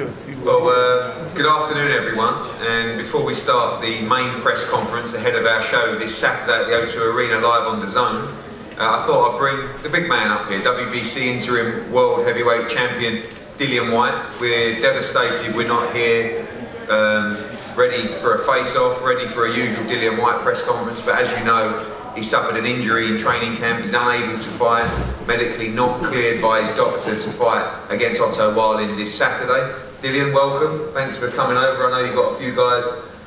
Well, good afternoon everyone, and before we start the main press conference ahead of our show this Saturday at the O2 Arena live on DAZN, I thought I'd bring the big man up here, WBC interim world heavyweight champion Dillian Whyte. We're devastated we're not here ready for a face-off, ready for a usual Dillian Whyte press conference, but as you know, he suffered an injury in training camp. He's unable to fight, medically not cleared by his doctor to fight against Otto Wallin this Saturday. Dillian, welcome. Thanks for coming over. I know you've got a few guys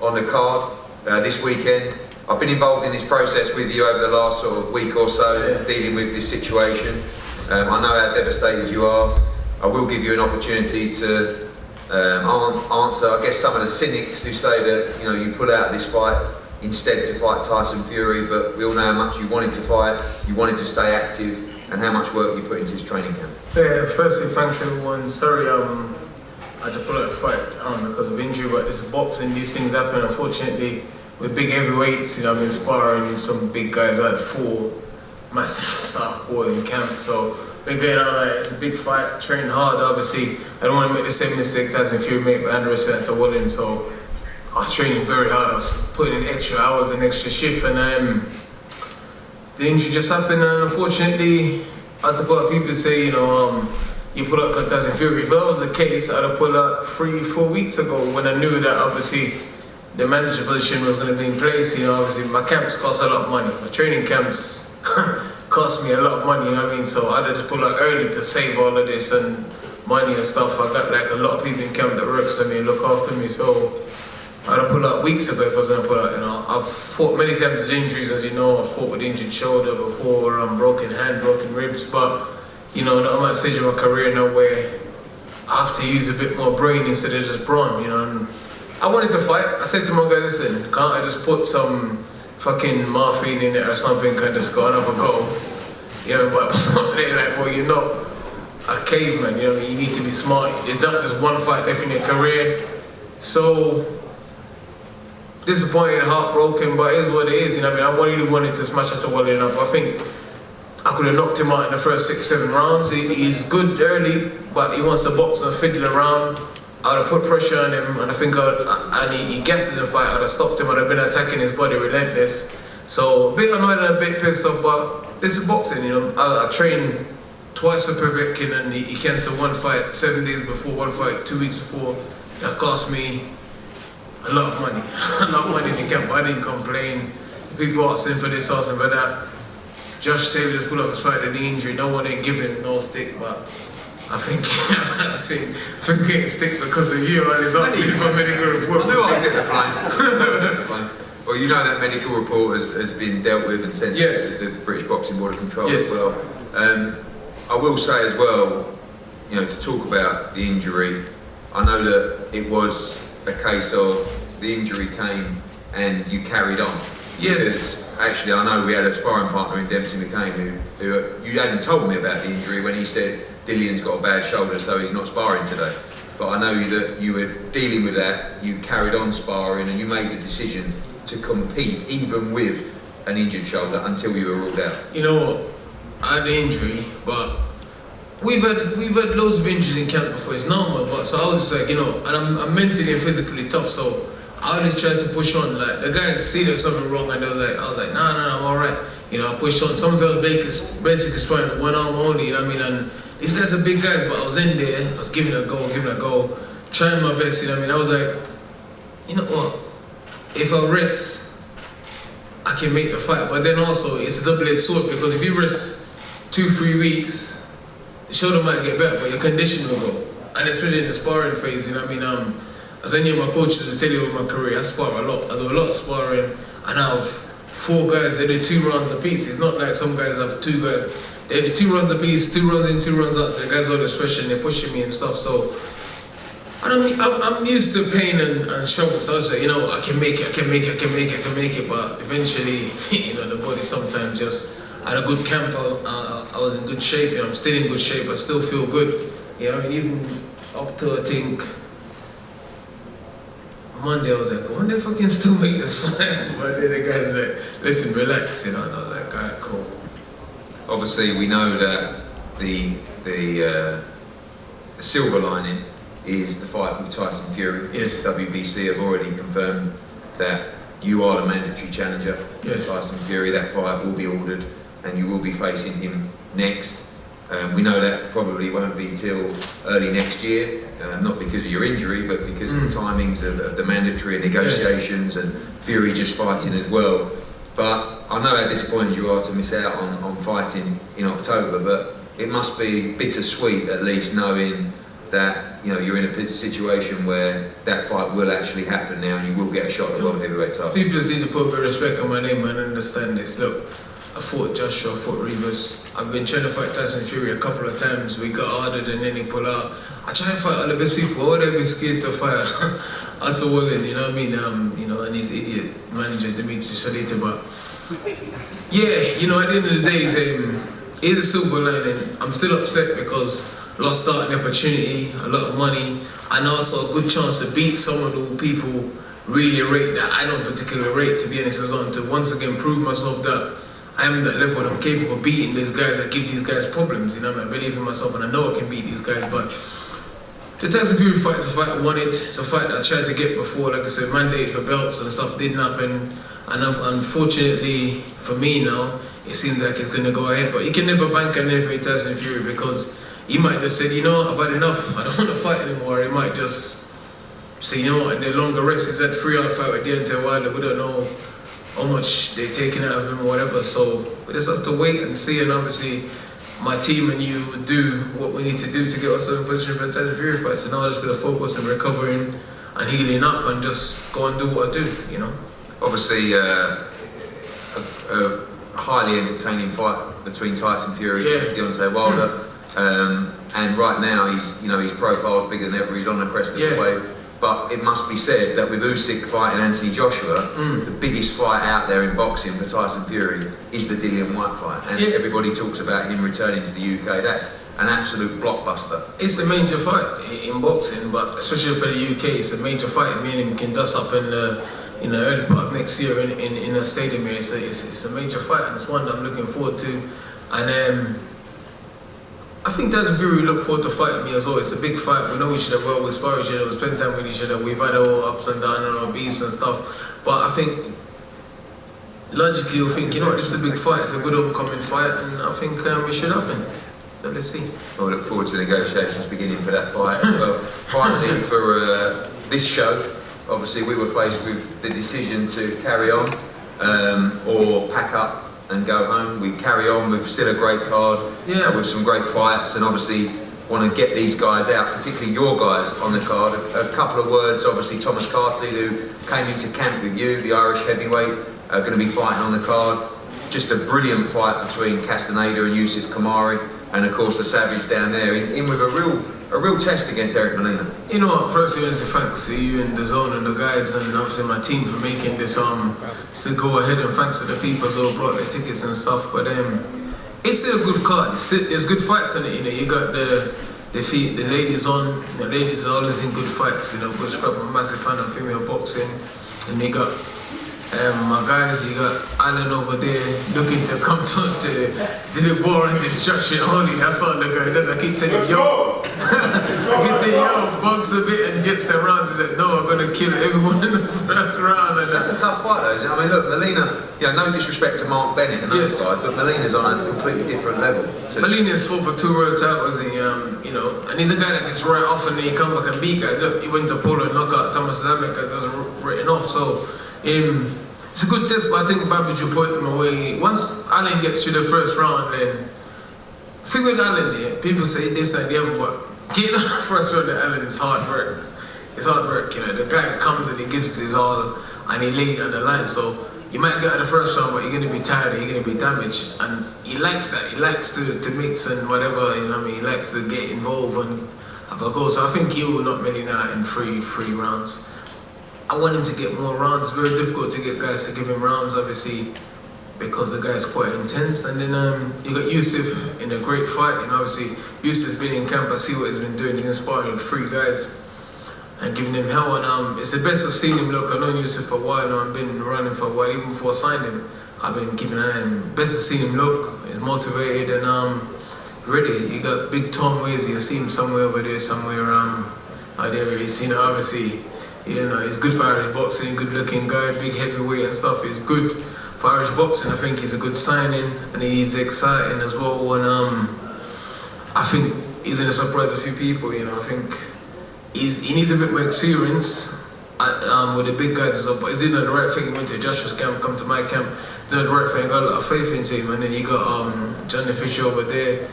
on the card this weekend. I've been involved in this process with you over the last sort of week or so, dealing with this situation. I know how devastated you are. I will give you an opportunity to answer, I guess, some of the cynics who say that you pull out of this fight instead to fight Tyson Fury, but we all know how much you wanted to fight, you wanted to stay active, and how much work you put into this training camp. Yeah, firstly, thanks everyone. Sorry, I had to pull out the fight because of injury, but this is boxing, these things happen. Unfortunately, with big heavyweights, I've been sparring some big guys. I had 4 massive southpaw in camp, so we're going on like it's a big fight, train hard. Obviously, I don't want to make the same mistake Tyson Fury made, but Andrew said to Wallin, so I was training very hard. I was putting in extra hours and extra shift, and the injury just happened. And unfortunately, I had to put out. People say, you put out because Tyson Fury. If that was the case, I'd have pulled out 3-4 weeks ago when I knew that obviously the manager position was going to be in place. Obviously my camps cost a lot of money. My training camps cost me a lot of money. So I'd have just pulled out early to save all of this and money and stuff. I got like a lot of people in camp that works for me and look after me. So I'd have pulled out weeks ago if I was going to pull out. I've fought many times with injuries, as you know. I've fought with injured shoulder before, broken hand, broken ribs, but I'm at a stage of my career now where I have to use a bit more brain instead of just brawn, and I wanted to fight. I said to my guys, listen, can't I just put some fucking morphine in it or something, and just go and have a go? But they're like, well, you're not a caveman, you need to be smart. There's not just one fight left in your career. So, disappointed, heartbroken, but it is what it is. I really wanted to smash Otto Wallin up. I think I could have knocked him out in the first 6-7 rounds. He's good early, but he wants to box and fiddle around. I would have put pressure on him, and I think he guesses the fight. I'd have stopped him. I'd have been attacking his body relentless. So a bit annoyed and a bit pissed off, but this is boxing. I train twice a per week, and he cancelled one fight 7 days before, one fight 2 weeks before. That cost me a lot of money. A lot of money in the camp. I didn't complain. People asking for this, asking for that. Josh Taylor's pulled up his fight in the injury. No one ain't giving him no stick, but I think we're getting stick because of you and his asking for a medical report. I knew I'd get the plane. Well, you know that medical report has been dealt with and sent to the British Boxing Board of Control as well. I will say as well, to talk about the injury, I know that it was a case of the injury came and you carried on. Yes. Because actually, I know we had a sparring partner in Dempsey McCain who you hadn't told me about the injury when he said Dillian's got a bad shoulder, so he's not sparring today. But I know that you were dealing with that, you carried on sparring, and you made the decision to compete even with an injured shoulder until you were ruled out. I had the injury, but we've had loads of injuries in camp before. It's normal, but so I was like, and I'm mentally and physically tough, so I always tried to push on. Like the guys see there's something wrong, and I was like, nah, I'm alright. I pushed on. Some girls basically sparring with one arm only. And these guys are big guys, but I was in there. I was giving it a go, trying my best. I was like, you know what? If I rest, I can make the fight. But then also, it's a double-edged sword because if you rest 2-3 weeks, the shoulder might get better, but your condition will go. And especially in the sparring phase, as any of my coaches will tell you over my career, I spar a lot. I do a lot of sparring, and I have 4 guys, they do 2 rounds apiece. It's not like some guys have 2 guys. They do 2 rounds apiece, 2 rounds in, 2 rounds out. So the guys are always fresh and they're pushing me and stuff. So I'm used to pain and struggle. So I was like, I can make it. But eventually, the body sometimes just, I had a good camp. I was in good shape. I'm still in good shape. I still feel good. Even up to, I think, Monday, I was like, one day fucking still make this fight. But then the guy's like, listen, relax, and I was like, alright, cool. Obviously, we know that the silver lining is the fight with Tyson Fury. Yes. WBC have already confirmed that you are the mandatory challenger. Yes. Tyson Fury. That fight will be ordered, and you will be facing him next. We know that probably won't be till early next year, not because of your injury, but because of the timings of the mandatory negotiations and Fury just fighting as well. But I know how disappointed you are to miss out on fighting in October, but it must be bittersweet at least knowing that you're in a situation where that fight will actually happen now and you will get a shot at the world heavyweight title. People just need to put a bit of respect on my name and understand this. Look, I fought Joshua, I fought Rivas. I've been trying to fight Tyson Fury a couple of times. We got harder than any pull out. I try and fight all the best people. Why would I be scared to fight Arthur Wallen, you know what I mean? And his idiot manager, Dimitri Salita. But yeah, at the end of the day, here's a silver lining. I'm still upset because lost starting opportunity, a lot of money, and also a good chance to beat someone who people really rate that I don't particularly rate, to be honest, to once again prove myself that I am that level and I'm capable of beating these guys that give these guys problems. I believe in myself and I know I can beat these guys. But the Tyson Fury fight is a fight I wanted. It's a fight that I tried to get before, like I said, mandate for belts and stuff didn't happen. And unfortunately for me now, it seems like it's going to go ahead. But you can never bank on anything with Tyson Fury because he might just say, I've had enough, I don't want to fight anymore. He might just say, and the longer rest is that 3-hour fight with Deontay Wilder. We don't know how much they're taking out of him or whatever, so we just have to wait and see. And obviously my team and you do what we need to do to get ourselves in position for the Tyson Fury fight. So now I'm just going to focus on recovering and healing up and just go and do what I do, Obviously a highly entertaining fight between Tyson Fury and Deontay Wilder. And right now his profile is bigger than ever. He's on the crest of the wave. But it must be said that with Usyk fighting Anthony Joshua, the biggest fight out there in boxing for Tyson Fury is the Dillian Whyte fight. And everybody talks about him returning to the UK. That's an absolute blockbuster. It's a major fight in boxing, but especially for the UK, it's a major fight. Me and him can dust up in the early part of next year in a stadium here. It's a major fight, and it's one that I'm looking forward to. And I think Tyson Fury look forward to fighting me as well. It's a big fight. We know each other well. We spar each other. We spend time with each other. We've had our ups and downs and our beefs and stuff. But I think logically you'll think, this is a big fight. It's a good homecoming fight, and I think it should happen. So let's see. Well, we look forward to negotiations beginning for that fight. Well, finally, for this show, obviously we were faced with the decision to carry on or pack up and go home. We carry on with still a great card, with some great fights, and obviously want to get these guys out, particularly your guys on the card. A couple of words, obviously Thomas Carty, who came into camp with you, the Irish heavyweight, going to be fighting on the card. Just a brilliant fight between Castaneda and Yusuf Kamari, and of course the Savage down there, in with a real test against Eric Molina. First I want to thanks to you and the Zone and the guys and obviously my team for making this to go ahead, and thanks to the people who brought the tickets and stuff. But it's still a good card. There's good fights in it. You got the ladies on. The ladies are always in good fights. Good scrap. I'm a massive fan of female boxing, and you got my guys. You got Alan over there looking to come to the war and destruction only. That's all the guy does. I keep telling yo. Box a bit and get some rounds. He's like, no, I'm going to kill everyone in the first round. And that's a tough fight though, isn't it? I mean, look, Molina, no disrespect to Mark Bennett and that side, but Molina's on a completely different level. Molina's fought for 2 world titles, and and he's a guy that gets right off and he come back and beat guys. Look, he went to Poland, knock out Thomas Lamek, that was written off. So, it's a good test, but I think Babbage will put him away. Once Allen gets to the first round, then figure with Allen there. People say this and the other, but getting on the first round of Allen is hard work. It's hard work, The guy comes and he gives his all and he lays on the line. So you might get out the first round, but you're going to be tired and you're going to be damaged. And he likes that. He likes to mix and whatever, He likes to get involved and have a goal. So I think he will not many out in three rounds. I want him to get more rounds. It's very difficult to get guys to give him rounds, obviously, because the guy's quite intense. And then you got Yusuf in a great fight, and obviously Yusuf's been in camp. I see what he's been doing. He's inspiring 3 guys and giving him hell. And it's the best I've seen him look. I've known Yusuf for a while now. I've been running for a while, even before I signed him. I've been keeping an eye on him. Best I've seen him look. He's motivated and ready. You got Big Tom Wazy. I see him somewhere over there, somewhere how they release. You know, obviously, you know, he's good for Irish boxing, good looking guy, big heavyweight and stuff. He's good for Irish boxing. I think he's a good signing, and he's exciting as well. And I think he's gonna surprise a few people. You know, I think he needs a bit more experience with the big guys and stuff. But he's doing the right thing. He went to Joshua's camp, come to my camp, doing the right thing. Got a lot of faith into him. And then you got Johnny Fisher over there,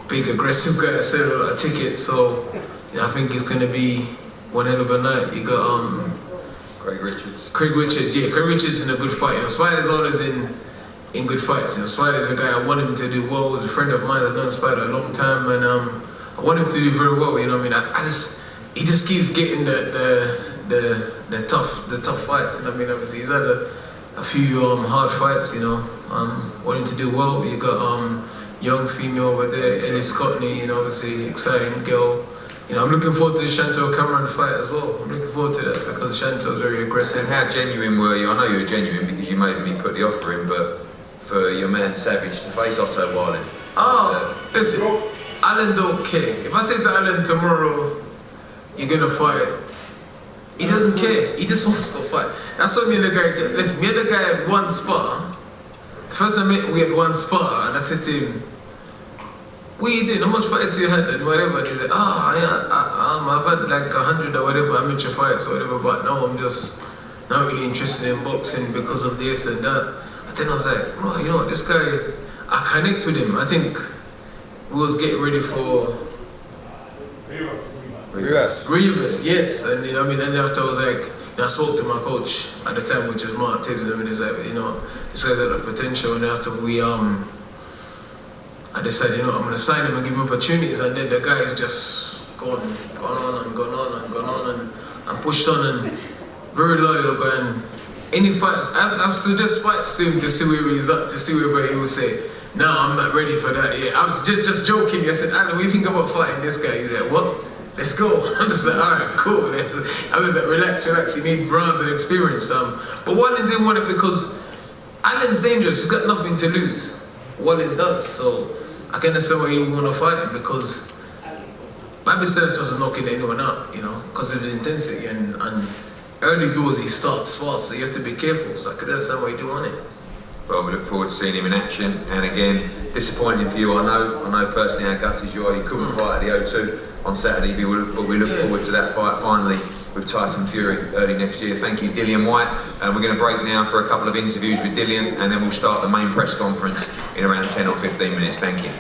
big aggressive guy, selling a lot of tickets. So you know, I think it's gonna be one hell of a night. You got Craig Richards. Craig Richards is in a good fight. You know, Spider's always in good fights. You know, Spider's a guy I want him to do well. He's a friend of mine. I've known Spider a long time, and I want him to do very well. You know what I mean? He just keeps getting the tough fights. You know what I mean? Obviously, he's had a few hard fights. You know, want him to do well. You got young female over there, Ellie Scottney. You know, obviously exciting girl. You know, I'm looking forward to the Chantel Cameron fight as well. I'm looking forward to that because Chantel's very aggressive. And how genuine were you? I know you were genuine because you made me put the offer in, but for your man Savage to face Otto Wallin. Listen, Alan don't care. If I say to Alan tomorrow, you're gonna fight, he doesn't care. He just wants to fight. That's what me and the guy did. Listen, me and the guy had one spar. First I met, we had one spar, and I said to him, what you doing? How much fights you had and whatever? And he said, I've had like 100 or whatever amateur fights or whatever, but now I'm just not really interested in boxing because of this and that. And then I was like, bro, you know what, this guy, I connect with him. I think we was getting ready for Rivas, yes. And you know what I mean, and after I was like, you know, I spoke to my coach at the time, which was Mark Tibbs, and he was like, you know, this guy's got the potential. And after we I decided, you know, I'm gonna sign him and give him opportunities, and then the guy's just gone on and pushed on and very loyal guy. And any fights, I've suggested fights to him to see where he's at, to see whether he will say, no, I'm not ready for that yet. I was just joking. I said, Alan, what do you think about fighting this guy? He's like, what? Let's go. I'm just like, alright, cool. I was like, relax, you need bronze and experience. But Wallin didn't want it because Alan's dangerous, he's got nothing to lose. Wallin does, so I can understand why you want to fight him because Bobby Sanders wasn't knocking anyone out, you know, because of the intensity and early doors he starts fast, so you have to be careful. So I could understand why you do want it. Well, we look forward to seeing him in action, and again, disappointing for you. I know personally how gutted you are. You couldn't fight at the O2 on Saturday, but we look forward to that fight finally with Tyson Fury early next year. Thank you, Dillian Whyte. And we're going to break now for a couple of interviews with Dillian, and then we'll start the main press conference in around 10 or 15 minutes. Thank you.